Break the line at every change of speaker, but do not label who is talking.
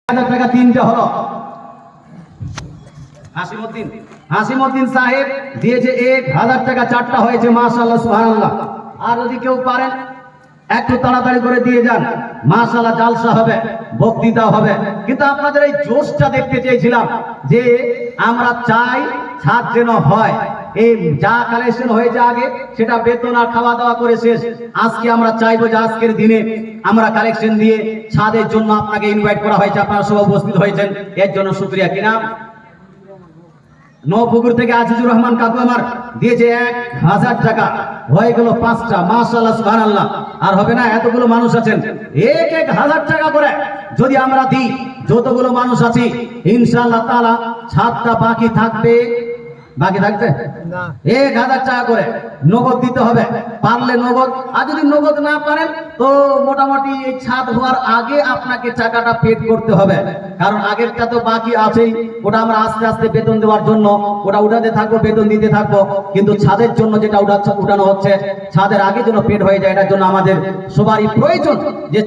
1000 টাকা তিনটা হলো। হাসিমউদ্দিন সাহেব দিয়েছে 1000 টাকা, চারটা হয়েছে। মাশাআল্লাহ, সুবহানাল্লাহ। আর যদি কেউ পারেন একটু তাড়াতাড়ি করে দিয়ে যান, মাশাআল্লাহ, জালসা হবে, বক্তৃতা হবে। কিন্তু আপনাদের এই জোশটা দেখতে চেয়েছিলাম যে আমরা চাই ছাদ যেন হয়। এই যা কালেকশন হয়েছে আগে সেটা বেতন আর খাওয়া দাওয়া করে শেষ। আজকে আমরা চাইবো যে আজকের দিনে আমরা কালেকশন দিয়ে ছাদের জন্য আপনাকে ইনভাইট করা হয়েছে, আপনারা সব উপস্থিত হয়েছেন, এর জন্য শুকরিয়া। কি নাম? নপুকুর থেকে আজিজুর রহমান কাকু আমার দিয়েছে 1000 টাকা, হয়ে গেল 5টা। মাশাআল্লাহ, সুবহানাল্লাহ। আর হবে না, এতগুলো মানুষ আছেন, 1000 টাকা করে যদি আমরা দিই, যতগুলো মানুষ আছি ইনশাআল্লাহ তাআলা ছাদটা বাকি থাকবে না। 1000 টাকা করে নগদ দিতে হবে, পারলে নগদ। আর যদি নগদ না পারেন তো মোটামুটি এই ছাদ হওয়ার আগে আপনাকে টাকাটা পেড করতে হবে, কারণ আগেরটা তো বাকি আছেই। ওটা আমরা আস্তে আস্তে বেতন দেওয়ার জন্য ওটা উঠাতে থাকবো, বেতন দিতে থাকবো। কিন্তু ছাদের জন্য যেটা উঠানো হচ্ছে, ছাদের আগে যেন পেড হয়ে যায়, এটার জন্য আমাদের সবারই প্রয়োজন যে